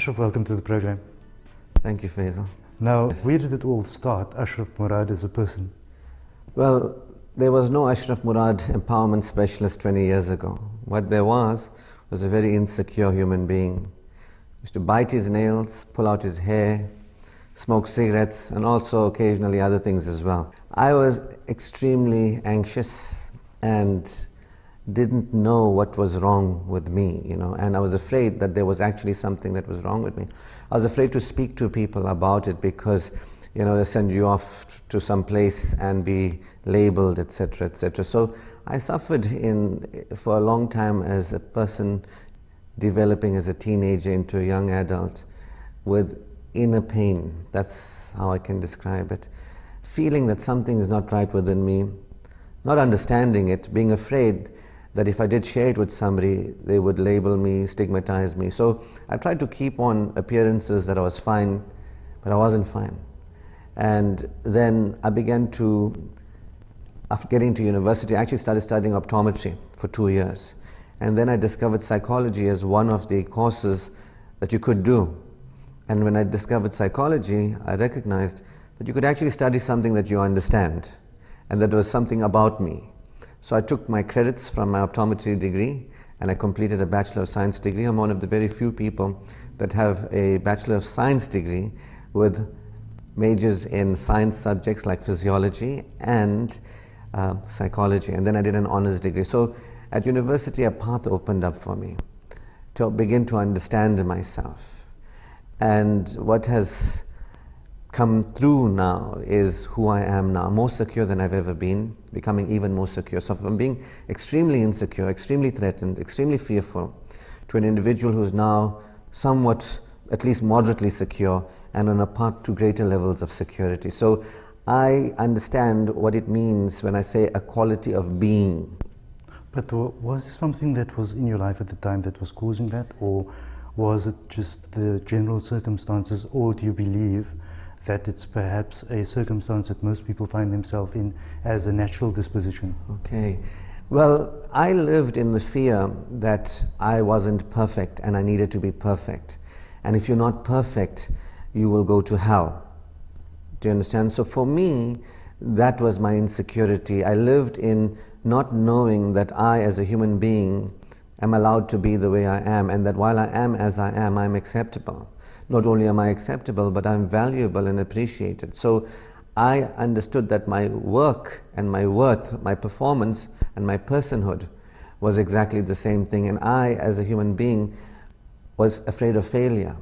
Ashraf, welcome to the program. Thank you, Faizal. Now, Yes. where did it all start, Ashraf Moorad as a person? Well, there was no Ashraf Moorad empowerment specialist 20 years ago. What there was a very insecure human being. He used to bite his nails, pull out his hair, smoke cigarettes, and also occasionally other things as well. I was extremely anxious and didn't know what was wrong with me, and I was afraid that there was actually something that was wrong with me. I was afraid to speak to people about it because, they send you off to some place and be labeled, etc., etc. So I suffered for a long time as a person developing as a teenager into a young adult with inner pain. That's how I can describe it. Feeling that something is not right within me, not understanding it, being afraid that if I did share it with somebody, they would label me, stigmatize me. So I tried to keep on appearances that I was fine, but I wasn't fine. And then I began to, after getting to university, I actually started studying optometry for 2 years. And then I discovered psychology as one of the courses that you could do. And when I discovered psychology, I recognized that you could actually study something that you understand, and that was something about me. So I took my credits from my optometry degree and I completed a Bachelor of Science degree. I'm one of the very few people that have a Bachelor of Science degree with majors in science subjects like physiology and psychology. And then I did an honors degree. So at university, a path opened up for me to begin to understand myself. And what has come through now is who I am now, more secure than I've ever been, becoming even more secure. So from being extremely insecure, extremely threatened, extremely fearful, to an individual who's now somewhat, at least moderately secure, and on a path to greater levels of security. So I understand what it means when I say a quality of being. But was there something that was in your life at the time that was causing that, or was it just the general circumstances, or do you believe that it's perhaps a circumstance that most people find themselves in as a natural disposition? Okay. Well, I lived in the fear that I wasn't perfect and I needed to be perfect. And if you're not perfect, you will go to hell. Do you understand? So for me, that was my insecurity. I lived in not knowing that I, as a human being, am allowed to be the way I am, and that while I am as I am, I'm acceptable. Not only am I acceptable, but I'm valuable and appreciated. So I understood that my work and my worth, my performance and my personhood was exactly the same thing. And I, as a human being, was afraid of failure.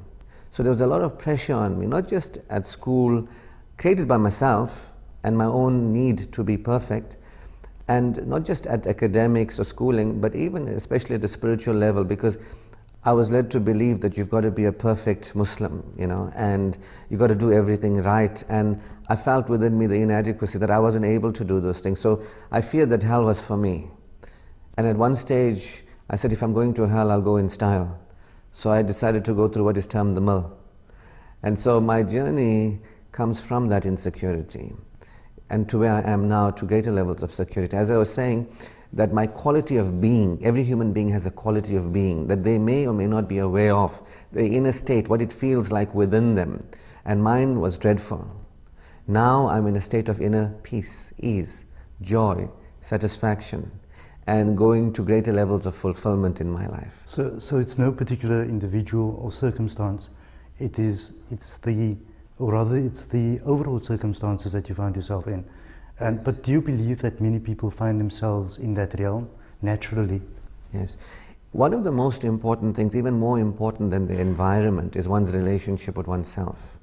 So there was a lot of pressure on me, not just at school, created by myself and my own need to be perfect, and not just at academics or schooling, but even especially at the spiritual level, because I was led to believe that you've got to be a perfect Muslim, and you've got to do everything right. And I felt within me the inadequacy that I wasn't able to do those things. So I feared that hell was for me. And at one stage, I said, if I'm going to hell, I'll go in style. So I decided to go through what is termed the mill. And so my journey comes from that insecurity and to where I am now, to greater levels of security. As I was saying, that my quality of being, every human being has a quality of being that they may or may not be aware of, the inner state, what it feels like within them. And mine was dreadful. Now I'm in a state of inner peace, ease, joy, satisfaction, and going to greater levels of fulfillment in my life. So it's no particular individual or circumstance. It's the overall circumstances that you find yourself in. But do you believe that many people find themselves in that realm naturally? Yes. One of the most important things, even more important than the environment, is one's relationship with oneself.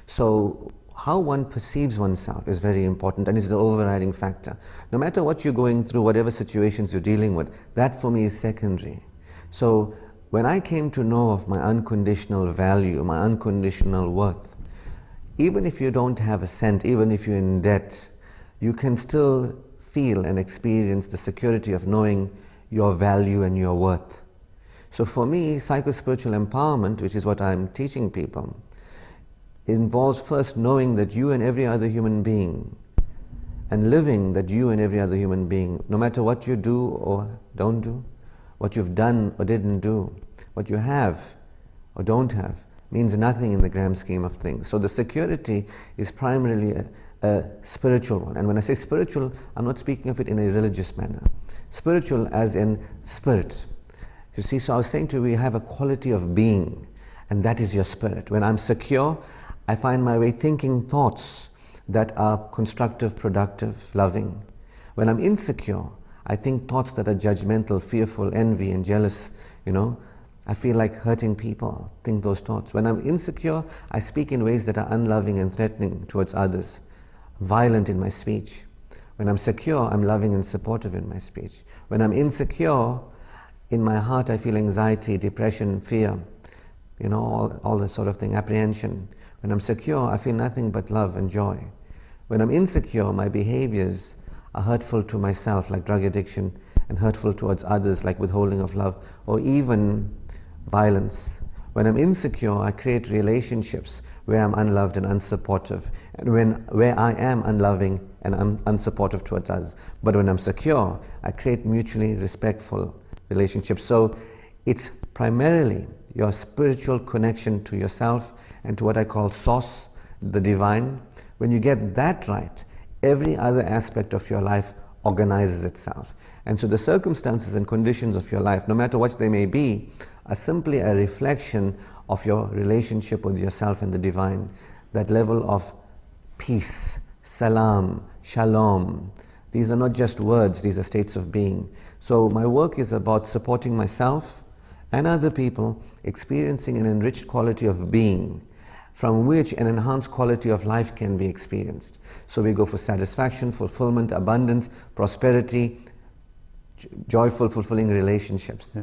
So how one perceives oneself is very important, and is the overriding factor. No matter what you're going through, whatever situations you're dealing with, that for me is secondary. So when I came to know of my unconditional value, my unconditional worth, even if you don't have a cent, even if you're in debt, you can still feel and experience the security of knowing your value and your worth. So for me, psycho-spiritual empowerment, which is what I'm teaching people, involves first knowing that you and every other human being, and living that you and every other human being, no matter what you do or don't do, what you've done or didn't do, what you have or don't have, means nothing in the grand scheme of things. So the security is primarily a spiritual one. And when I say spiritual, I'm not speaking of it in a religious manner. Spiritual as in spirit. You see, so I was saying to you, we have a quality of being, and that is your spirit. When I'm secure, I find my way thinking thoughts that are constructive, productive, loving. When I'm insecure, I think thoughts that are judgmental, fearful, envy and jealous, I feel like hurting people, think those thoughts. When I'm insecure, I speak in ways that are unloving and threatening towards others, violent in my speech. When I'm secure, I'm loving and supportive in my speech. When I'm insecure, in my heart I feel anxiety, depression, fear, all that sort of thing, apprehension. When I'm secure, I feel nothing but love and joy. When I'm insecure, my behaviors are hurtful to myself, like drug addiction, and hurtful towards others, like withholding of love, or even violence. When I'm insecure, I create relationships where I'm unloved and unsupportive, and where I am unloving and unsupportive towards others. But when I'm secure, I create mutually respectful relationships. So it's primarily your spiritual connection to yourself and to what I call source, the divine. When you get that right, every other aspect of your life organizes itself. And so the circumstances and conditions of your life, no matter what they may be, are simply a reflection of your relationship with yourself and the divine. That level of peace, salam, shalom. These are not just words, these are states of being. So my work is about supporting myself and other people experiencing an enriched quality of being, from which an enhanced quality of life can be experienced. So we go for satisfaction, fulfillment, abundance, prosperity, joyful, fulfilling relationships. Yeah.